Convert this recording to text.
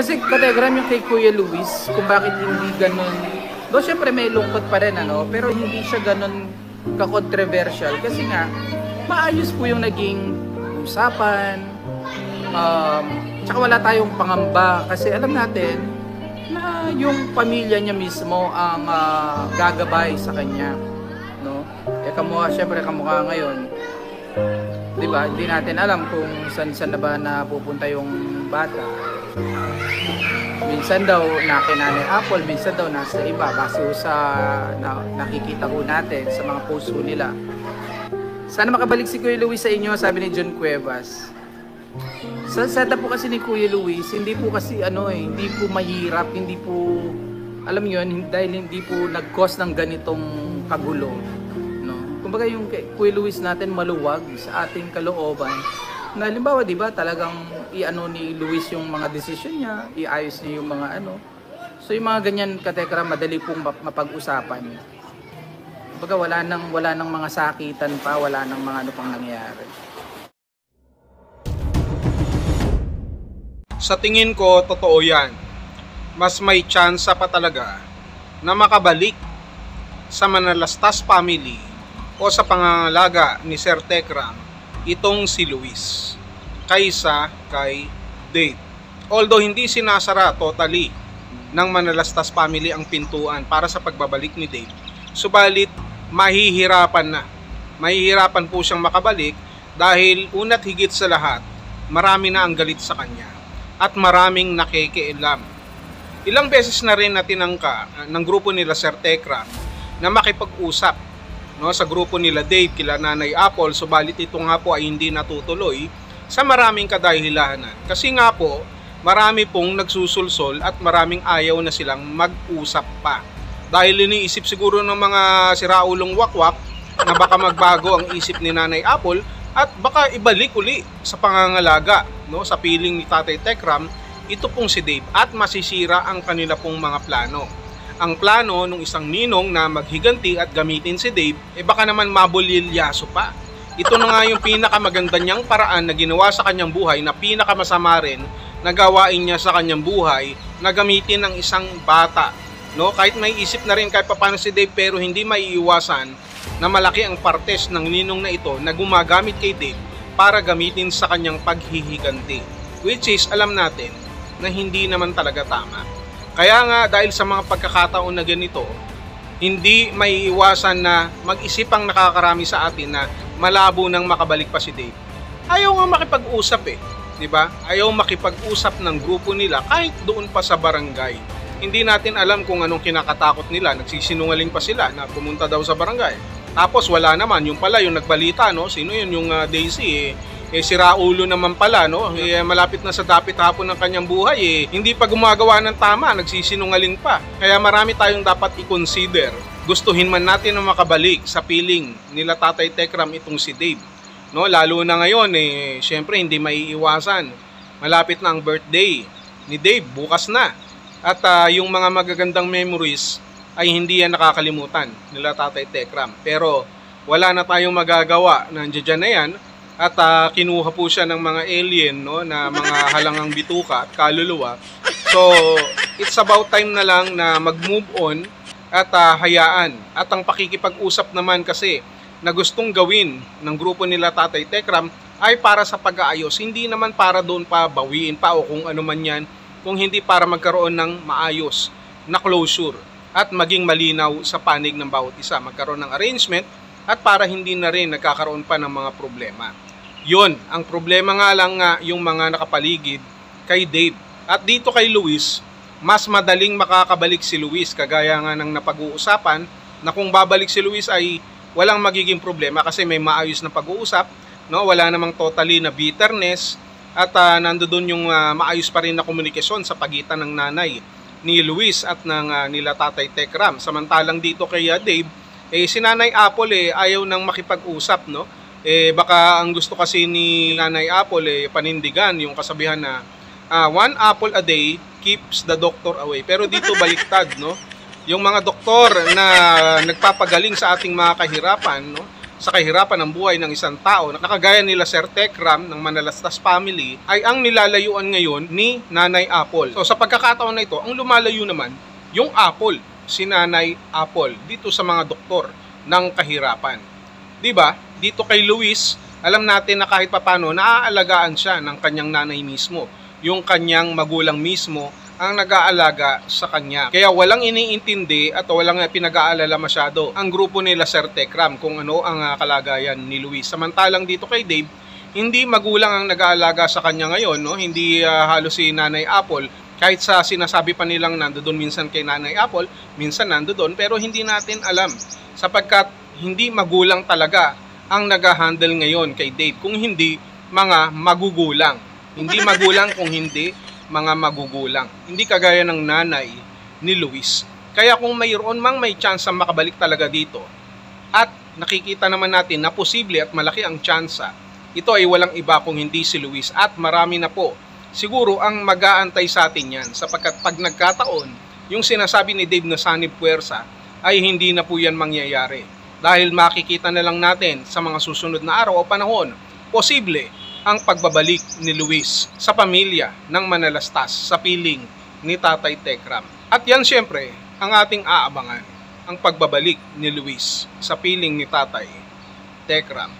Kasi kategram yung kay Kuya Luis, kung bakit hindi ganun. Though syempre may lungkot pa rin ano, pero hindi siya ganun ka-controversial. Kasi nga, maayos po yung naging usapan. Tsaka wala tayong pangamba. Kasi alam natin na yung pamilya niya mismo ang gagabay sa kanya. No? Kamukha, syempre kamukha ngayon. Diba? Hindi natin alam kung saan na ba napupunta yung bata. Minsan daw na kay Nanay Apple, minsan daw nasa iba base sa nakikita ko natin sa mga post ko nila. Sana makabalik si Kuya Luis sa inyo, sabi ni John Cuevas. Sa setup po kasi ni Kuya Luis, hindi po kasi hindi po mahirap, hindi po alam yun, dahil hindi po nag-cause ng ganitong kagulo. No? Kumbaga yung Kuya Luis natin maluwag sa ating kalooban. Na halimbawa, di ba, talagang ni Luis yung mga decision niya, iayos niya yung mga So yung mga ganyan katekra, madali pong mapag-usapan. Kumbaga wala nang mga sakitan pa, wala nang mga pang nangyayari. Sa tingin ko, totoo yan. Mas may chance pa talaga na makabalik sa Manalastas family o sa pangangalaga ni Sir Tekram itong si Luis kaysa kay Dave. Although hindi sinasara totally ng Manalastas family ang pintuan para sa pagbabalik ni Dave, subalit mahihirapan po siyang makabalik dahil una't higit sa lahat, marami na ang galit sa kanya at maraming nakikialam. Ilang beses na rin na tinangka ng grupo nila Sir Tekram na makipag-usap sa grupo nila Dave kila Nanay Apple, subalit ito nga po ay hindi natutuloy sa maraming kadahilanan. Kasi nga po, marami pong nagsusulsol at maraming ayaw na silang mag-usap pa. Dahil iniisip siguro ng mga siraulong wakwak na baka magbago ang isip ni Nanay Apple at baka ibalik uli sa pangangalaga sa piling ni Tatay Tekram ito pong si Dave at masisira ang kanila pong mga plano. Ang plano ng isang ninong na maghiganti at gamitin si Dave, baka naman mabulilyaso pa. Ito na nga yung pinakamaganda niyang paraan na ginawa sa kanyang buhay na pinakamasama rin na gawain niya sa kanyang buhay na gamitin ng isang bata. Kahit may isip na rin kahit paano si Dave, pero hindi maiiwasan na malaki ang partes ng ninong na ito na gumagamit kay Dave para gamitin sa kanyang paghihiganti. Which is, alam natin na hindi naman talaga tama. Kaya nga dahil sa mga pagkakataon na ganito, hindi maiiwasan na mag-isip ang nakakarami sa atin na malabo nang makabalik pa si Dave. Ayaw nga makipag-usap di ba? Ayaw makipag-usap ng grupo nila kahit doon pa sa barangay. Hindi natin alam kung anong kinakatakot nila, nagsisinungaling pa sila na pumunta daw sa barangay. Tapos wala naman, yung pala yung nagbalita, sino yun, yung Daisy, siraulo naman pala, malapit na sa dapit hapon ng kanyang buhay, hindi pa gumagawa ng tama, nagsisinungaling pa. Kaya marami tayong dapat i-consider. Gustuhin man natin na makabalik sa piling nila Tatay Tekram itong si Dave. Lalo na ngayon, syempre hindi maiiwasan. Malapit na ang birthday ni Dave, bukas na. At yung mga magagandang memories ay hindi yan nakakalimutan nila Tatay Tekram. Pero wala na tayong magagawa, nandiyan na yan. At kinuha po siya ng mga alien na mga halangang bituka at kaluluwa. So, it's about time na lang na mag-move on at hayaan. At ang pakikipag-usap naman kasi na gustong gawin ng grupo nila Tatay Tekram ay para sa pag-aayos. Hindi naman para doon pa bawiin pa o kung ano man yan. Kung hindi para magkaroon ng maayos na closure at maging malinaw sa panig ng bawat isa. Magkaroon ng arrangement at para hindi na rin nagkakaroon pa ng mga problema. Yun, ang problema nga lang yung mga nakapaligid kay Dave. At dito kay Luis, mas madaling makakabalik si Luis kagaya nga ng napag-uusapan na kung babalik si Luis ay walang magiging problema kasi may maayos na pag-uusap, wala namang totally na bitterness at nandoon yung maayos pa rin na komunikasyon sa pagitan ng nanay ni Luis at ng nila Tatay Tekram. Samantalang dito kay Dave, si Nanay Apple ayaw nang makipag-usap, baka ang gusto kasi ni Nanay Apple panindigan yung kasabihan na one apple a day keeps the doctor away. Pero dito baliktad, yung mga doktor na nagpapagaling sa ating mga kahirapan, sa kahirapan ng buhay ng isang tao na kagaya nila Sir Tekram ng Manalastas family ay ang nilalayuan ngayon ni Nanay Apple. So sa pagkakataon na ito, ang lumalayo naman yung Apple, si Nanay Apple dito sa mga doktor ng kahirapan. 'Di ba? Dito kay Luis, alam natin na kahit papano naaalagaan siya ng kanyang nanay mismo. Yung kanyang magulang mismo ang nag-aalaga sa kanya. Kaya walang iniintindi at walang pinag-aalala masyado ang grupo nila Sir Tekram kung ano ang kalagayan ni Luis. Samantalang dito kay Dave, hindi magulang ang nag-aalaga sa kanya ngayon, no? Hindi halos si Nanay Apple. Kahit sa sinasabi pa nilang nandoon minsan kay Nanay Apple, minsan nandoon, pero hindi natin alam sapagkat hindi magulang talaga ang nag-handle ngayon kay Dave, kung hindi mga magugulang. Hindi magulang kung hindi mga magugulang. Hindi kagaya ng nanay ni Luis. Kaya kung mayroon mang may chance ang makabalik talaga dito, at nakikita naman natin na posible at malaki ang tsansa, ito ay walang iba kung hindi si Luis, at marami na po siguro ang mag-aantay sa atin yan, sapagkat pag nagkataon, yung sinasabi ni Dave na sanib puwersa ay hindi na po yan mangyayari. Dahil makikita na lang natin sa mga susunod na araw o panahon, posible ang pagbabalik ni Luis sa pamilya ng Manalastas sa piling ni Tatay Tekram. At yan siyempre ang ating aabangan, ang pagbabalik ni Luis sa piling ni Tatay Tekram.